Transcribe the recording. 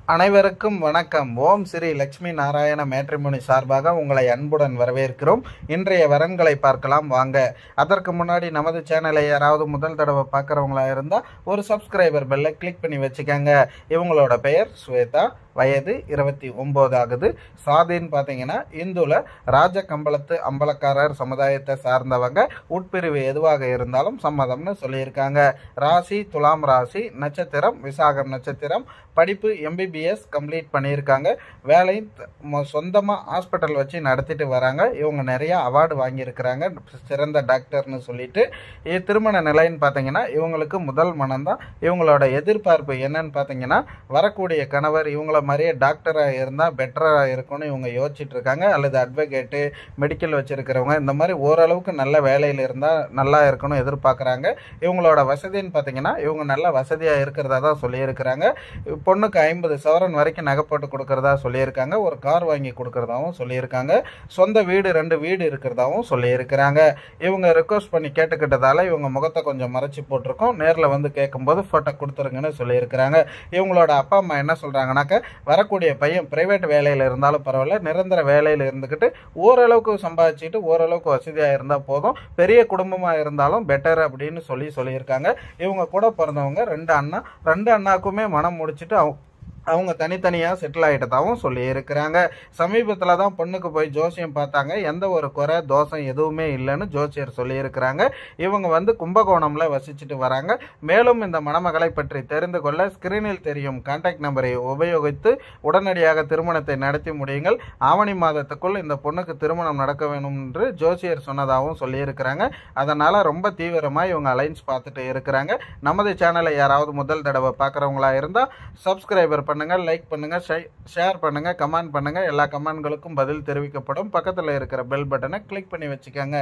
அனைவருக்கும் வணக்கம். ஓம் ஸ்ரீ லட்சுமி நாராயண மேட்ரிமோனி சார்பாக உங்களை அன்புடன் வரவேற்கிறோம். இன்றைய வரன்களை பார்க்கலாம் வாங்க. அதற்கு முன்னாடி நமது சேனலை யாராவது முதல் தடவை பார்க்குறவங்களா இருந்தால் ஒரு சப்ஸ்கிரைபர் பெல்லை கிளிக் பண்ணி வச்சுக்கோங்க. இவங்களோட பெயர் ஸ்வேதா, வயது 29 ஆகுது. சாதின்னு பார்த்தீங்கன்னா இந்துல ராஜ கம்பளத்து அம்பலக்காரர் சமுதாயத்தை சார்ந்தவங்க. உட்பிரிவு எதுவாக இருந்தாலும் சம்மதம்னு சொல்லியிருக்காங்க. ராசி துலாம் ராசி, நட்சத்திரம் விசாகம் நட்சத்திரம். படிப்பு எம்பிபிஎஸ் கம்ப்ளீட் பண்ணியிருக்காங்க. வேலை சொந்தமாக ஹாஸ்பிட்டல் வச்சு நடத்திட்டு வராங்க. இவங்க நிறையா அவார்டு வாங்கியிருக்கிறாங்க, சிறந்த டாக்டர்னு சொல்லிட்டு. திருமண நிலைன்னு பார்த்தீங்கன்னா இவங்களுக்கு முதல் மனம்தான். இவங்களோட எதிர்பார்ப்பு என்னன்னு பார்த்தீங்கன்னா, வரக்கூடிய கணவர் இவங்கள மாதிரியே டாக்டராக இருந்தால் பெட்டராக இருக்கும்னு இவங்க யோசிச்சுட்டு இருக்காங்க. அல்லது அட்வொகேட்டு, மெடிக்கல் வச்சுருக்கிறவங்க, இந்த மாதிரி ஓரளவுக்கு நல்ல வேலையில் இருந்தால் நல்லா இருக்கணும் எதிர்பார்க்குறாங்க. இவங்களோட வசதின்னு பார்த்தீங்கன்னா இவங்க நல்ல வசதியாக இருக்கிறதா தான் சொல்லியிருக்கிறாங்க. பொண்ணுக்கு 50 சவரன் வரைக்கும் நகை போட்டு கொடுக்கறதா சொல்லியிருக்காங்க. ஒரு கார் வாங்கி கொடுக்கறதாவும் சொல்லியிருக்காங்க. சொந்த வீடு 2 வீடு இருக்கிறதாவும் சொல்லியிருக்கிறாங்க. இவங்க ரிக்வஸ்ட் பண்ணி கேட்டுக்கிட்டதால இவங்க முகத்தை கொஞ்சம் மறைச்சி போட்டிருக்கோம். நேரில் வந்து கேட்கும்போது ஃபோட்டோ கொடுத்துருங்கன்னு சொல்லியிருக்கிறாங்க. இவங்களோட அப்பா அம்மா என்ன சொல்கிறாங்கனாக்க, வரக்கூடிய பையன் பிரைவேட் வேலையில் இருந்தாலும் பரவாயில்ல, நிரந்தர வேலையில் இருந்துக்கிட்டு ஓரளவுக்கு சம்பாதிச்சுட்டு ஓரளவுக்கு வசதியாக இருந்தால் போதும், பெரிய குடும்பமாக இருந்தாலும் பெட்டர் அப்படின்னு சொல்லியிருக்காங்க. இவங்க கூட பிறந்தவங்க 2 அண்ணாக்குமே மனம் முடிச்சுட்டு அவங்க தனித்தனியாக செட்டில் ஆகிட்டதாகவும் சொல்லியிருக்கிறாங்க. சமீபத்தில் தான் பொண்ணுக்கு போய் ஜோசியம் பார்த்தாங்க. எந்த ஒரு குறை தோஷம் எதுவுமே இல்லைன்னு ஜோசியர் சொல்லியிருக்கிறாங்க. இவங்க வந்து கும்பகோணமில் வசிச்சுட்டு வராங்க. மேலும் இந்த மணமகளை பற்றி தெரிந்து கொள்ள ஸ்கிரீனில் தெரியும் கான்டாக்ட் நம்பரை உபயோகித்து உடனடியாக திருமணத்தை நடத்தி முடியுங்கள். ஆவணி மாதத்துக்குள் இந்த பொண்ணுக்கு திருமணம் நடக்க வேணும் என்று ஜோசியர் சொன்னதாகவும் சொல்லியிருக்கிறாங்க. அதனால் ரொம்ப தீவிரமாக இவங்க அலைன்ஸ் பார்த்துட்டு இருக்கிறாங்க. நமது சேனலை யாராவது முதல் தடவை பார்க்குறவங்களா இருந்தால் சப்ஸ்கிரைபர் பண்ணுங்கள், லைக் பண்ணுங்கள், ஷேர் பண்ணுங்கள், கமெண்ட் பண்ணுங்கள். எல்லா கமெண்ட்களுக்கும் பதில் தெரிவிக்கப்படும். பக்கத்தில் இருக்கிற பெல் பட்டனை கிளிக் பண்ணி வச்சுக்கோங்க.